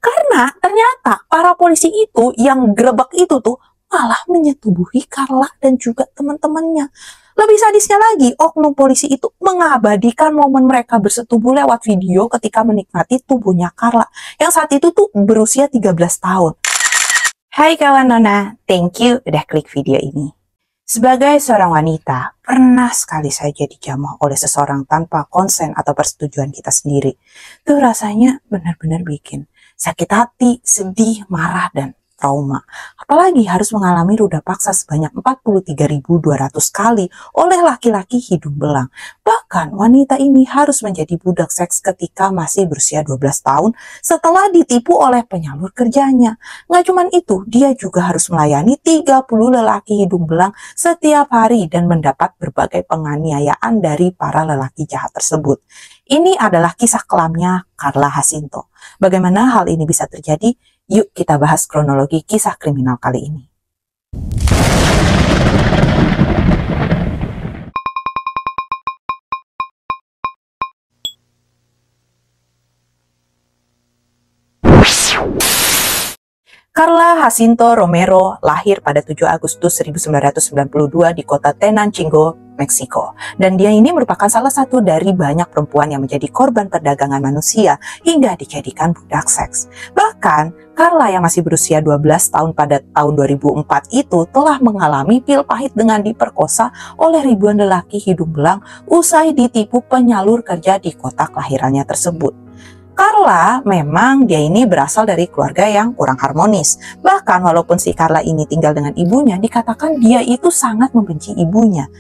Karena ternyata para polisi itu yang gerebek itu tuh malah menyetubuhi Carla dan juga teman-temannya. Lebih sadisnya lagi, oknum polisi itu mengabadikan momen mereka bersetubuh lewat video ketika menikmati tubuhnya Carla yang saat itu tuh berusia 13 tahun. Hai kawan Nona, thank you udah klik video ini. Sebagai seorang wanita, pernah sekali saja dijamah oleh seseorang tanpa konsen atau persetujuan kita sendiri. Tuh rasanya benar-benar bikin sakit hati, sedih, marah, dan trauma. Apalagi harus mengalami ruda paksa sebanyak 43.200 kali oleh laki-laki hidung belang. Bahkan wanita ini harus menjadi budak seks ketika masih berusia 12 tahun setelah ditipu oleh penyalur kerjanya. Nggak cuman itu, dia juga harus melayani 30 lelaki hidung belang setiap hari dan mendapat berbagai penganiayaan dari para lelaki jahat tersebut. Ini adalah kisah kelamnya Carla Jacinto. Bagaimana hal ini bisa terjadi? Yuk kita bahas kronologi kisah kriminal kali ini. Carla Jacinto Romero lahir pada 7 Agustus 1992 di kota Tenancingo, Meksiko. Dan dia ini merupakan salah satu dari banyak perempuan yang menjadi korban perdagangan manusia hingga dijadikan budak seks. Bahkan, Carla yang masih berusia 12 tahun pada tahun 2004 itu telah mengalami pil pahit dengan diperkosa oleh ribuan lelaki hidung belang usai ditipu penyalur kerja di kota kelahirannya tersebut. Carla memang dia ini berasal dari keluarga yang kurang harmonis. Bahkan walaupun si Carla ini tinggal dengan ibunya, dikatakan dia itu sangat membenci ibunya.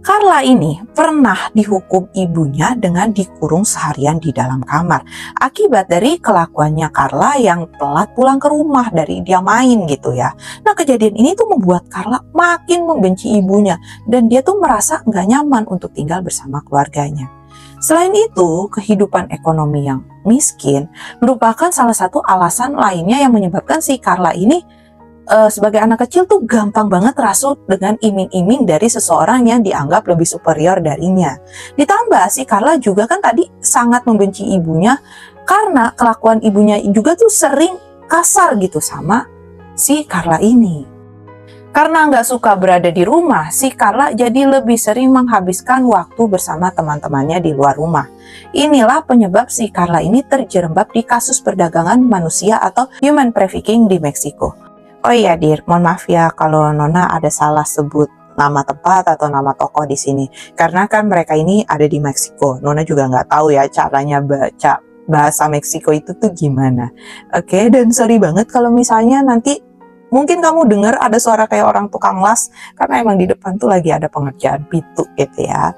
Carla ini pernah dihukum ibunya dengan dikurung seharian di dalam kamar. Akibat dari kelakuannya Carla yang telat pulang ke rumah dari dia main gitu ya. Nah kejadian ini tuh membuat Carla makin membenci ibunya. Dan dia tuh merasa nggak nyaman untuk tinggal bersama keluarganya. Selain itu, kehidupan ekonomi yang miskin merupakan salah satu alasan lainnya yang menyebabkan si Carla ini sebagai anak kecil tuh gampang banget rasut dengan iming-iming dari seseorang yang dianggap lebih superior darinya. Ditambah si Carla juga kan tadi sangat membenci ibunya karena kelakuan ibunya juga tuh sering kasar gitu sama si Carla ini. Karena nggak suka berada di rumah, si Carla jadi lebih sering menghabiskan waktu bersama teman-temannya di luar rumah. Inilah penyebab si Carla ini terjerembab di kasus perdagangan manusia atau human trafficking di Meksiko. Oh iya, Dir, mohon maaf ya kalau Nona ada salah sebut nama tempat atau nama tokoh di sini. Karena kan mereka ini ada di Meksiko. Nona juga nggak tahu ya caranya baca bahasa Meksiko itu tuh gimana. Oke, dan sorry banget kalau misalnya nanti mungkin kamu dengar ada suara kayak orang tukang las, karena emang di depan tuh lagi ada pengerjaan pintu gitu ya.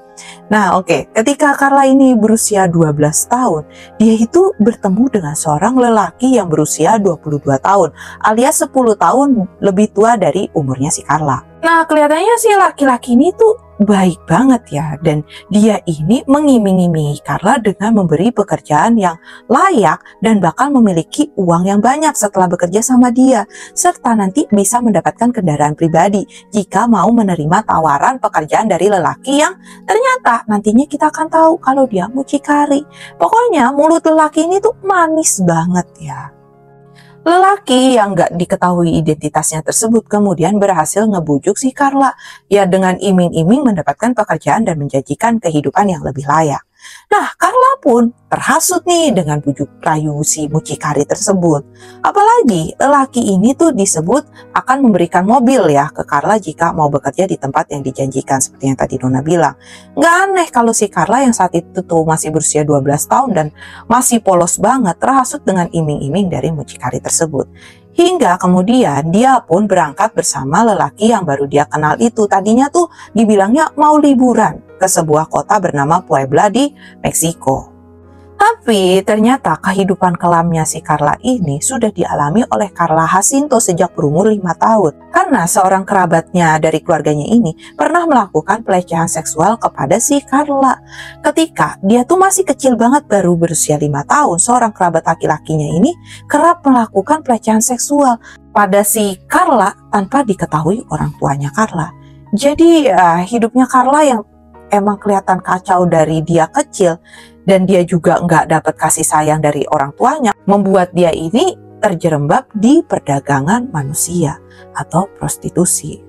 Nah oke, ketika Carla ini berusia 12 tahun, dia itu bertemu dengan seorang lelaki yang berusia 22 tahun, alias 10 tahun lebih tua dari umurnya si Carla. Nah kelihatannya si laki-laki ini tuh baik banget ya, dan dia ini mengiming-imingi Carla dengan memberi pekerjaan yang layak dan bakal memiliki uang yang banyak setelah bekerja sama dia, serta nanti bisa mendapatkan kendaraan pribadi jika mau menerima tawaran pekerjaan dari lelaki yang ternyata nantinya kita akan tahu kalau dia mucikari. Pokoknya mulut lelaki ini tuh manis banget ya. Lelaki yang gak diketahui identitasnya tersebut kemudian berhasil ngebujuk si Carla ya dengan iming-iming mendapatkan pekerjaan dan menjanjikan kehidupan yang lebih layak. Nah, Carla pun terhasut nih dengan bujuk rayu si mucikari tersebut. Apalagi lelaki ini tuh disebut akan memberikan mobil ya ke Carla jika mau bekerja di tempat yang dijanjikan seperti yang tadi Nona bilang. Nggak aneh kalau si Carla yang saat itu tuh masih berusia 12 tahun dan masih polos banget terhasut dengan iming-iming dari mucikari tersebut. Hingga kemudian dia pun berangkat bersama lelaki yang baru dia kenal itu. Tadinya tuh dibilangnya mau liburan ke sebuah kota bernama Puebla di Meksiko. Tapi ternyata kehidupan kelamnya si Carla ini sudah dialami oleh Carla Jacinto sejak berumur 5 tahun. Karena seorang kerabatnya dari keluarganya ini pernah melakukan pelecehan seksual kepada si Carla. Ketika dia tuh masih kecil banget, baru berusia 5 tahun, seorang kerabat laki-lakinya ini kerap melakukan pelecehan seksual pada si Carla tanpa diketahui orang tuanya Carla. Jadi hidupnya Carla yang emang kelihatan kacau dari dia kecil dan dia juga nggak dapat kasih sayang dari orang tuanya, membuat dia ini terjerembab di perdagangan manusia atau prostitusi.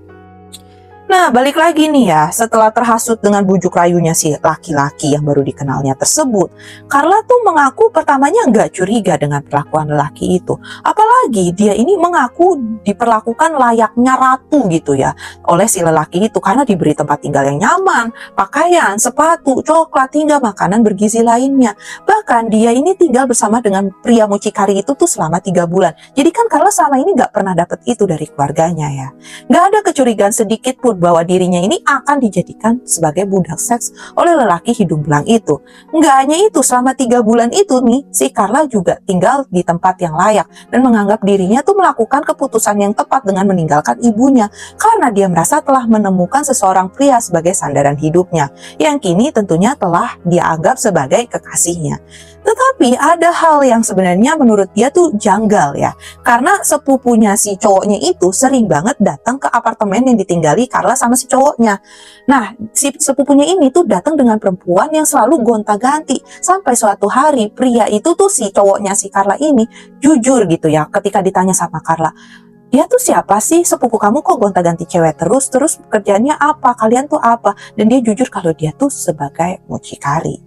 Nah, balik lagi nih ya, setelah terhasut dengan bujuk rayunya si laki-laki yang baru dikenalnya tersebut, Carla tuh mengaku pertamanya nggak curiga dengan perlakuan lelaki itu. Apalagi dia ini mengaku diperlakukan layaknya ratu gitu ya oleh si lelaki itu, karena diberi tempat tinggal yang nyaman, pakaian, sepatu, coklat, hingga makanan bergizi lainnya. Bahkan dia ini tinggal bersama dengan pria mucikari itu tuh selama 3 bulan. Jadi kan Carla selama ini nggak pernah dapet itu dari keluarganya ya. Nggak ada kecurigaan sedikit pun bahwa dirinya ini akan dijadikan sebagai budak seks oleh lelaki hidung belang itu. Nggak hanya itu, selama 3 bulan itu nih, si Carla juga tinggal di tempat yang layak dan menganggap dirinya tuh melakukan keputusan yang tepat dengan meninggalkan ibunya, karena dia merasa telah menemukan seseorang pria sebagai sandaran hidupnya, yang kini tentunya telah dia anggap sebagai kekasihnya. Tetapi ada hal yang sebenarnya menurut dia tuh janggal ya, karena sepupunya si cowoknya itu sering banget datang ke apartemen yang ditinggali Carla sama si cowoknya. Nah, si sepupunya ini tuh datang dengan perempuan yang selalu gonta-ganti, sampai suatu hari pria itu tuh, si cowoknya si Carla ini, jujur gitu ya ketika ditanya sama Carla, "Dia tuh siapa sih? Sepupu kamu kok gonta-ganti cewek terus kerjanya apa? Kalian tuh apa?" Dan dia jujur kalau dia tuh sebagai mucikari.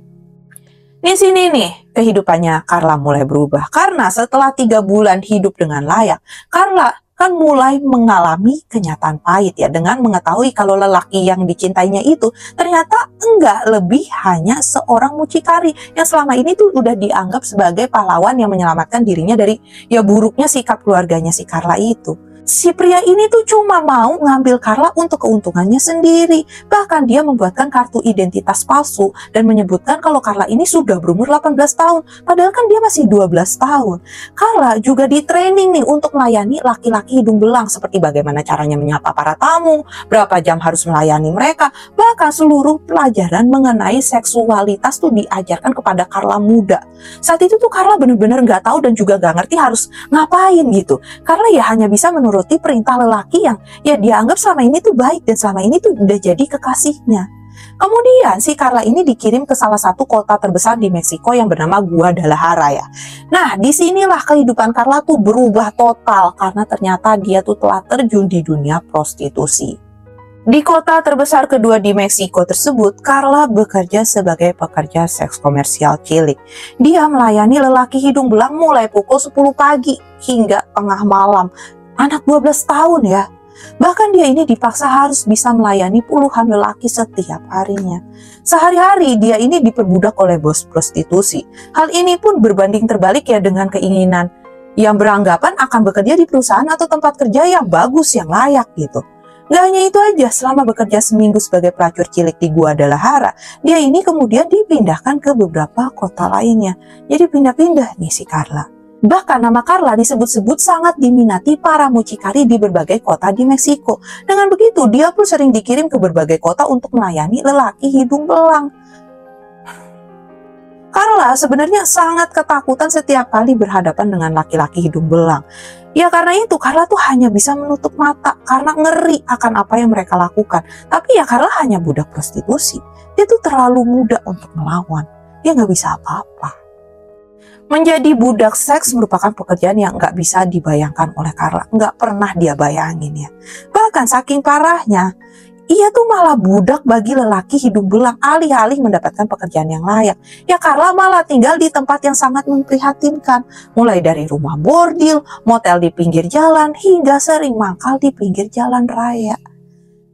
Di sini nih kehidupannya Carla mulai berubah, karena setelah 3 bulan hidup dengan layak, Carla kan mulai mengalami kenyataan pahit ya, dengan mengetahui kalau lelaki yang dicintainya itu ternyata enggak lebih hanya seorang mucikari yang selama ini tuh udah dianggap sebagai pahlawan yang menyelamatkan dirinya dari ya buruknya sikap keluarganya si Carla itu. Si pria ini tuh cuma mau ngambil Carla untuk keuntungannya sendiri. Bahkan dia membuatkan kartu identitas palsu dan menyebutkan kalau Carla ini sudah berumur 18 tahun. Padahal kan dia masih 12 tahun. Carla juga di training nih untuk melayani laki-laki hidung belang, seperti bagaimana caranya menyapa para tamu, berapa jam harus melayani mereka. Bahkan seluruh pelajaran mengenai seksualitas tuh diajarkan kepada Carla muda. Saat itu tuh Carla bener-bener nggak tahu dan juga nggak ngerti harus ngapain gitu. Carla ya hanya bisa menuruti perintah lelaki yang ya dia anggap selama ini tuh baik dan selama ini tuh udah jadi kekasihnya. Kemudian si Carla ini dikirim ke salah satu kota terbesar di Meksiko yang bernama Guadalajara ya. Nah, disinilah kehidupan Carla tuh berubah total, karena ternyata dia tuh telah terjun di dunia prostitusi. Di kota terbesar kedua di Meksiko tersebut, Carla bekerja sebagai pekerja seks komersial cilik. Dia melayani lelaki hidung belang mulai pukul 10 pagi hingga tengah malam. Anak 12 tahun ya. Bahkan dia ini dipaksa harus bisa melayani puluhan lelaki setiap harinya. Sehari-hari dia ini diperbudak oleh bos prostitusi. Hal ini pun berbanding terbalik ya dengan keinginan yang beranggapan akan bekerja di perusahaan atau tempat kerja yang bagus, yang layak gitu. Gak hanya itu aja, selama bekerja seminggu sebagai pelacur cilik di Guadalajara, dia ini kemudian dipindahkan ke beberapa kota lainnya. Jadi pindah-pindah nih si Carla. Bahkan nama Carla disebut-sebut sangat diminati para mucikari di berbagai kota di Meksiko. Dengan begitu, dia pun sering dikirim ke berbagai kota untuk melayani lelaki hidung belang. Carla sebenarnya sangat ketakutan setiap kali berhadapan dengan laki-laki hidung belang. Ya karena itu Carla tuh hanya bisa menutup mata karena ngeri akan apa yang mereka lakukan. Tapi ya Carla hanya budak prostitusi. Dia tuh terlalu muda untuk melawan. Dia nggak bisa apa-apa. Menjadi budak seks merupakan pekerjaan yang nggak bisa dibayangkan oleh Carla. Nggak pernah dia bayangin ya. Bahkan saking parahnya, ia tuh malah budak bagi lelaki hidung belang, alih-alih mendapatkan pekerjaan yang layak. Ya Carla malah tinggal di tempat yang sangat memprihatinkan. Mulai dari rumah bordil, motel di pinggir jalan, hingga sering mangkal di pinggir jalan raya.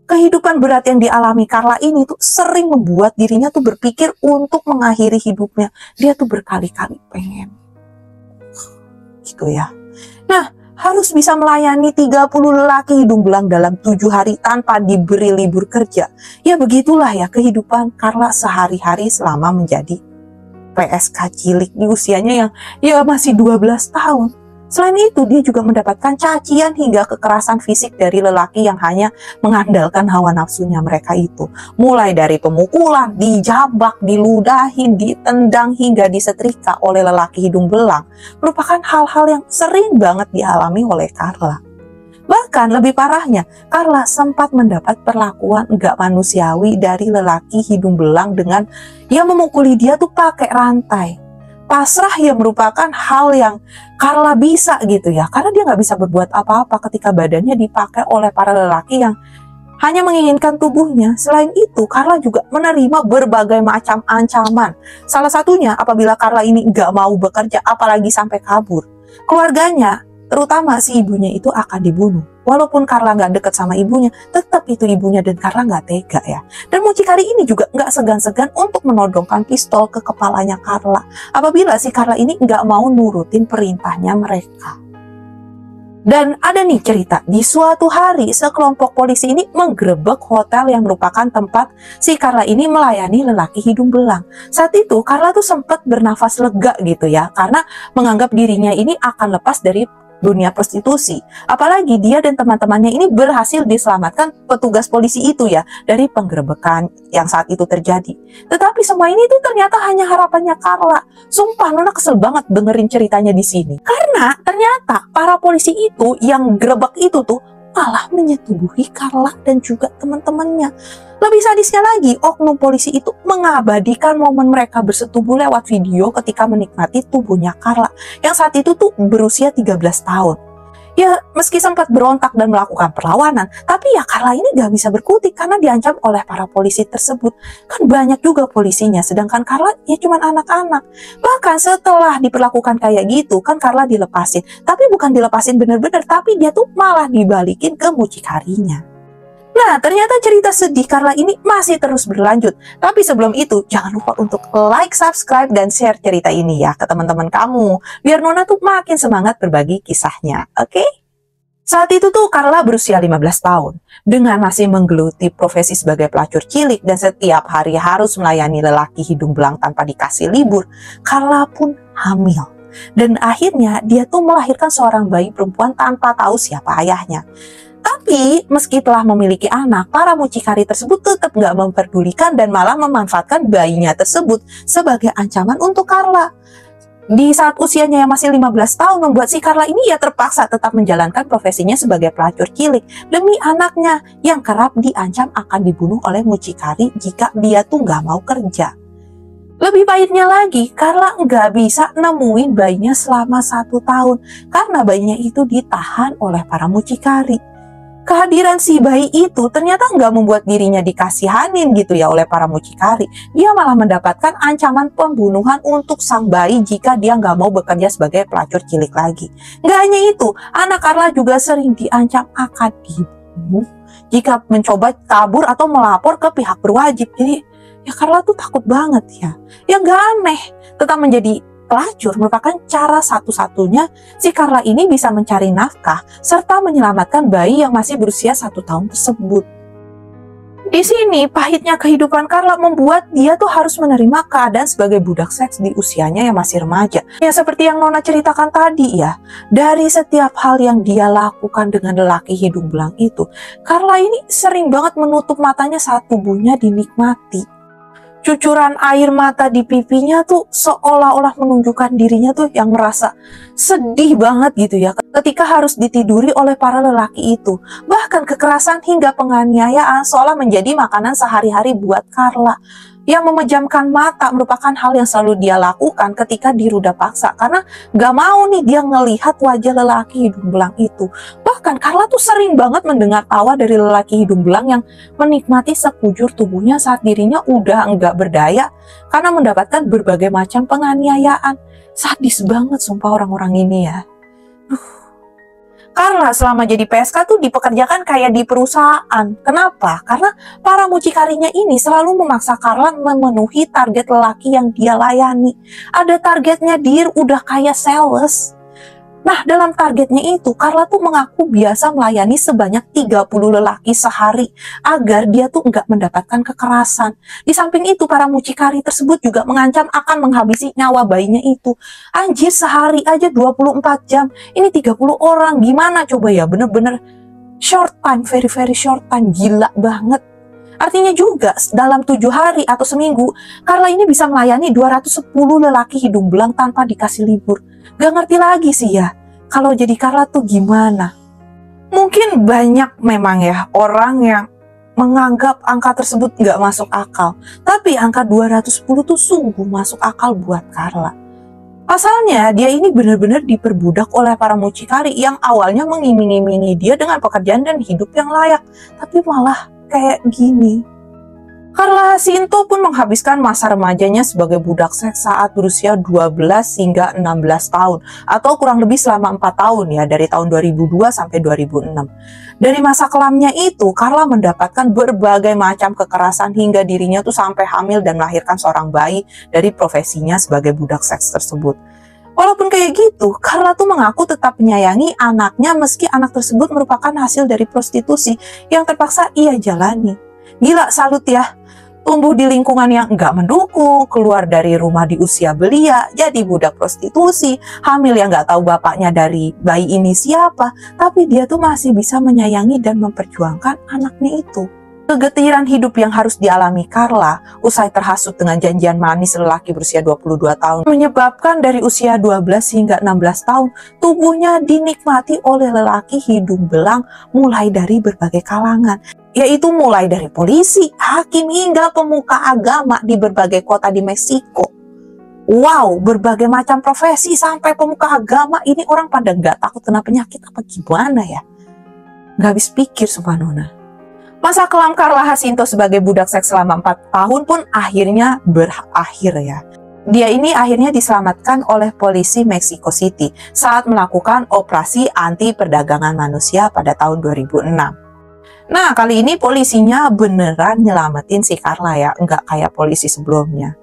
Kehidupan berat yang dialami Carla ini tuh sering membuat dirinya tuh berpikir untuk mengakhiri hidupnya. Dia tuh berkali-kali pengen. Gitu ya. Nah, harus bisa melayani 30 lelaki hidung belang dalam 7 hari tanpa diberi libur kerja. Ya begitulah ya kehidupan Carla sehari-hari selama menjadi PSK cilik di usianya yang ya masih 12 tahun. Selain itu, dia juga mendapatkan cacian hingga kekerasan fisik dari lelaki yang hanya mengandalkan hawa nafsunya mereka itu. Mulai dari pemukulan, dijabak, diludahin, ditendang, hingga disetrika oleh lelaki hidung belang, merupakan hal-hal yang sering banget dialami oleh Carla. Bahkan lebih parahnya, Carla sempat mendapat perlakuan enggak manusiawi dari lelaki hidung belang dengan yang memukuli dia tuh pakai rantai. pasrah ya merupakan hal yang Carla bisa gitu ya, karena dia nggak bisa berbuat apa-apa ketika badannya dipakai oleh para lelaki yang hanya menginginkan tubuhnya. Selain itu, Carla juga menerima berbagai macam ancaman. Salah satunya apabila Carla ini nggak mau bekerja, apalagi sampai kabur, keluarganya, terutama si ibunya itu akan dibunuh. Walaupun Carla nggak deket sama ibunya, tetap itu ibunya dan Carla nggak tega ya. Dan mucikari ini juga nggak segan-segan untuk menodongkan pistol ke kepalanya Carla apabila si Carla ini nggak mau nurutin perintahnya mereka. Dan ada nih cerita, di suatu hari sekelompok polisi ini menggerebek hotel yang merupakan tempat si Carla ini melayani lelaki hidung belang. Saat itu Carla tuh sempat bernafas lega gitu ya, karena menganggap dirinya ini akan lepas dari dunia prostitusi. Apalagi dia dan teman-temannya ini berhasil diselamatkan petugas polisi itu ya dari penggerebekan yang saat itu terjadi. Tetapi semua ini tuh ternyata hanya harapannya Carla. Sumpah Nona kesel banget dengerin ceritanya di sini. Karena ternyata para polisi itu yang gerebek itu tuh malah menyetubuhi Carla dan juga teman-temannya. Lebih sadisnya lagi, oknum polisi itu mengabadikan momen mereka bersetubuh lewat video ketika menikmati tubuhnya Carla yang saat itu tuh berusia 13 tahun. Ya, meski sempat berontak dan melakukan perlawanan, tapi ya Carla ini gak bisa berkutik karena diancam oleh para polisi tersebut. Kan banyak juga polisinya, sedangkan Carla ya cuman anak-anak. Bahkan setelah diperlakukan kayak gitu, kan Carla dilepasin. Tapi bukan dilepasin bener-bener, tapi dia tuh malah dibalikin ke mucikarinya. Nah, ternyata cerita sedih Carla ini masih terus berlanjut. Tapi sebelum itu, jangan lupa untuk like, subscribe, dan share cerita ini ya ke teman-teman kamu. Biar Nona tuh makin semangat berbagi kisahnya, oke? Saat itu tuh Carla berusia 15 tahun. Dengan masih menggeluti profesi sebagai pelacur cilik dan setiap hari harus melayani lelaki hidung belang tanpa dikasih libur, Carla pun hamil. Dan akhirnya dia tuh melahirkan seorang bayi perempuan tanpa tahu siapa ayahnya. Tapi meski telah memiliki anak, para mucikari tersebut tetap nggak memperdulikan dan malah memanfaatkan bayinya tersebut sebagai ancaman untuk Carla. Di saat usianya yang masih 15 tahun membuat si Carla ini ya terpaksa tetap menjalankan profesinya sebagai pelacur cilik demi anaknya yang kerap diancam akan dibunuh oleh mucikari jika dia tuh nggak mau kerja. Lebih pahitnya lagi, Carla nggak bisa nemuin bayinya selama 1 tahun karena bayinya itu ditahan oleh para mucikari. Kehadiran si bayi itu ternyata nggak membuat dirinya dikasihanin gitu ya oleh para mucikari. Dia malah mendapatkan ancaman pembunuhan untuk sang bayi jika dia nggak mau bekerja sebagai pelacur cilik lagi. Nggak hanya itu, anak Carla juga sering diancam akan dibunuh jika mencoba kabur atau melapor ke pihak berwajib. Jadi ya Carla tuh takut banget ya. Ya nggak aneh, tetap menjadi pelacur merupakan cara satu-satunya si Carla ini bisa mencari nafkah serta menyelamatkan bayi yang masih berusia 1 tahun tersebut. Di sini pahitnya kehidupan Carla membuat dia tuh harus menerima keadaan sebagai budak seks di usianya yang masih remaja. Ya seperti yang Nona ceritakan tadi ya, dari setiap hal yang dia lakukan dengan lelaki hidung belang itu, Carla ini sering banget menutup matanya saat tubuhnya dinikmati. Cucuran air mata di pipinya tuh seolah-olah menunjukkan dirinya tuh yang merasa sedih banget gitu ya ketika harus ditiduri oleh para lelaki itu. Bahkan kekerasan hingga penganiayaan seolah menjadi makanan sehari-hari buat Carla. Yang memejamkan mata merupakan hal yang selalu dia lakukan ketika diruda paksa karena gak mau nih dia ngelihat wajah lelaki hidung belang itu. Bahkan Carla tuh sering banget mendengar tawa dari lelaki hidung belang yang menikmati sekujur tubuhnya saat dirinya udah enggak berdaya karena mendapatkan berbagai macam penganiayaan. Sadis banget sumpah orang-orang ini ya. Carla selama jadi PSK tuh dipekerjakan kayak di perusahaan. Kenapa? Karena para mucikarinya ini selalu memaksa Carla memenuhi target lelaki yang dia layani. Ada targetnya, dia udah kayak sales. Nah, dalam targetnya itu, Carla tuh mengaku biasa melayani sebanyak 30 lelaki sehari agar dia tuh nggak mendapatkan kekerasan. Di samping itu, para mucikari tersebut juga mengancam akan menghabisi nyawa bayinya itu. Anjir, sehari aja 24 jam. Ini 30 orang, gimana coba ya? Bener-bener short time, very short time, gila banget. Artinya juga dalam 7 hari atau seminggu, Carla ini bisa melayani 210 lelaki hidung belang tanpa dikasih libur. Gak ngerti lagi sih ya, kalau jadi Carla tuh gimana? Mungkin banyak memang ya orang yang menganggap angka tersebut gak masuk akal. Tapi angka 210 tuh sungguh masuk akal buat Carla. Pasalnya, dia ini benar-benar diperbudak oleh para mucikari yang awalnya mengiming-imingi dia dengan pekerjaan dan hidup yang layak. Tapi malah kayak gini. Carla Jacinto pun menghabiskan masa remajanya sebagai budak seks saat berusia 12 hingga 16 tahun atau kurang lebih selama 4 tahun ya, dari tahun 2002 sampai 2006. Dari masa kelamnya itu, Carla mendapatkan berbagai macam kekerasan hingga dirinya tuh sampai hamil dan melahirkan seorang bayi dari profesinya sebagai budak seks tersebut. Walaupun kayak gitu, Carla tuh mengaku tetap menyayangi anaknya meski anak tersebut merupakan hasil dari prostitusi yang terpaksa ia jalani. Gila, salut ya. Tumbuh di lingkungan yang nggak mendukung, keluar dari rumah di usia belia, jadi budak prostitusi, hamil yang nggak tahu bapaknya dari bayi ini siapa, tapi dia tuh masih bisa menyayangi dan memperjuangkan anaknya itu. Kegetiran hidup yang harus dialami Carla usai terhasut dengan janjian manis lelaki berusia 22 tahun menyebabkan dari usia 12 hingga 16 tahun tubuhnya dinikmati oleh lelaki hidung belang mulai dari berbagai kalangan, yaitu mulai dari polisi, hakim hingga pemuka agama di berbagai kota di Meksiko. Wow, berbagai macam profesi sampai pemuka agama ini orang pada nggak takut kena penyakit apa gimana ya? Nggak habis pikir sumpah Nona. Masa kelam Carla Jacinto sebagai budak seks selama 4 tahun pun akhirnya berakhir ya. Dia ini akhirnya diselamatkan oleh polisi Mexico City saat melakukan operasi anti perdagangan manusia pada tahun 2006. Nah, kali ini polisinya beneran nyelamatin si Carla ya, nggak kayak polisi sebelumnya.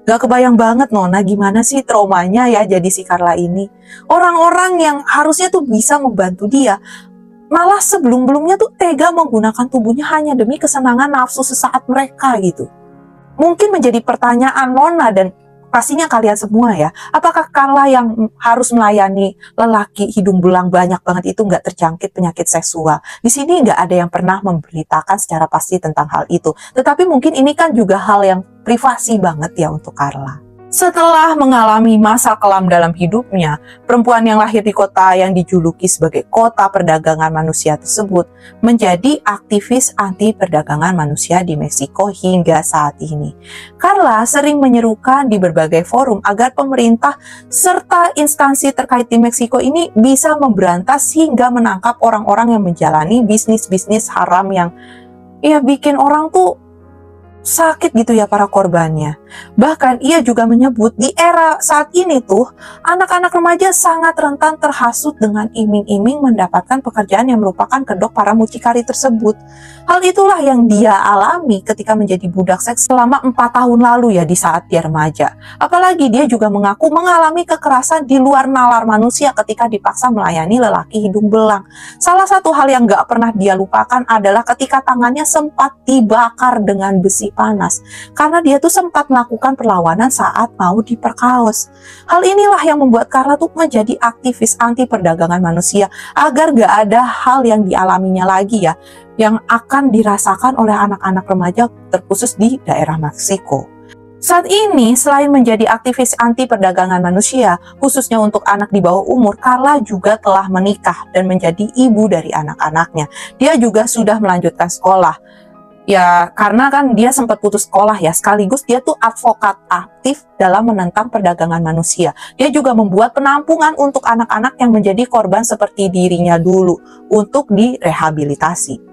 Gak kebayang banget Nona gimana sih traumanya ya jadi si Carla ini. Orang-orang yang harusnya tuh bisa membantu dia, malah sebelum-belumnya tuh tega menggunakan tubuhnya hanya demi kesenangan nafsu sesaat mereka gitu. Mungkin menjadi pertanyaan Nona dan pastinya kalian semua ya, apakah Carla yang harus melayani lelaki hidung belang banyak banget itu nggak terjangkit penyakit seksual? Di sini nggak ada yang pernah memberitakan secara pasti tentang hal itu. Tetapi mungkin ini kan juga hal yang privasi banget ya untuk Carla. Setelah mengalami masa kelam dalam hidupnya, perempuan yang lahir di kota yang dijuluki sebagai kota perdagangan manusia tersebut menjadi aktivis anti perdagangan manusia di Meksiko hingga saat ini. Carla sering menyerukan di berbagai forum agar pemerintah serta instansi terkait di Meksiko ini bisa memberantas hingga menangkap orang-orang yang menjalani bisnis-bisnis haram yang ya bikin orang tuh sakit gitu ya para korbannya. Bahkan ia juga menyebut di era saat ini tuh anak-anak remaja sangat rentan terhasut dengan iming-iming mendapatkan pekerjaan yang merupakan kedok para mucikari tersebut. Hal itulah yang dia alami ketika menjadi budak seks selama 4 tahun lalu ya di saat dia remaja. Apalagi dia juga mengaku mengalami kekerasan di luar nalar manusia ketika dipaksa melayani lelaki hidung belang. Salah satu hal yang gak pernah dia lupakan adalah ketika tangannya sempat dibakar dengan besi panas karena dia tuh sempat melakukan perlawanan saat mau diperkaos. Hal inilah yang membuat Carla tuh menjadi aktivis anti perdagangan manusia agar gak ada hal yang dialaminya lagi ya, yang akan dirasakan oleh anak-anak remaja terkhusus di daerah Meksiko. Saat ini, selain menjadi aktivis anti perdagangan manusia, khususnya untuk anak di bawah umur, Carla juga telah menikah dan menjadi ibu dari anak-anaknya. Dia juga sudah melanjutkan sekolah. Ya, karena kan dia sempat putus sekolah ya, sekaligus dia tuh advokat aktif dalam menentang perdagangan manusia. Dia juga membuat penampungan untuk anak-anak yang menjadi korban seperti dirinya dulu untuk direhabilitasi.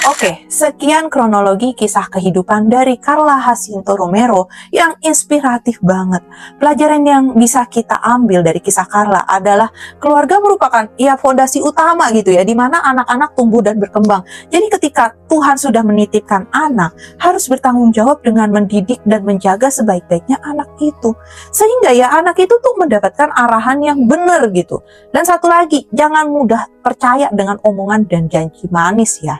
Oke, sekian kronologi kisah kehidupan dari Carla Jacinto Romero yang inspiratif banget. Pelajaran yang bisa kita ambil dari kisah Carla adalah keluarga merupakan ya fondasi utama gitu ya, di mana anak-anak tumbuh dan berkembang. Jadi ketika Tuhan sudah menitipkan anak, harus bertanggung jawab dengan mendidik dan menjaga sebaik-baiknya anak itu. Sehingga ya anak itu tuh mendapatkan arahan yang benar gitu. Dan satu lagi, jangan mudah percaya dengan omongan dan janji manis ya.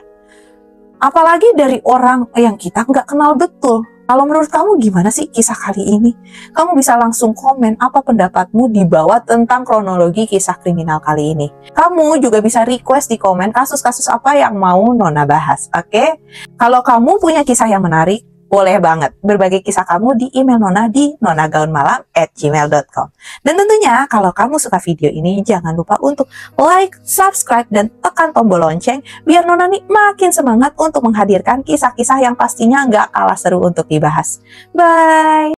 Apalagi dari orang yang kita nggak kenal betul. Kalau menurut kamu gimana sih kisah kali ini? Kamu bisa langsung komen apa pendapatmu di bawah tentang kronologi kisah kriminal kali ini. Kamu juga bisa request di komen kasus-kasus apa yang mau Nona bahas, oke? Kalau kamu punya kisah yang menarik, boleh banget berbagi kisah kamu di email Nona di nonagaunmalam@gmail.com. Dan tentunya kalau kamu suka video ini, jangan lupa untuk like, subscribe, dan tekan tombol lonceng biar Nona nih makin semangat untuk menghadirkan kisah-kisah yang pastinya nggak kalah seru untuk dibahas. Bye!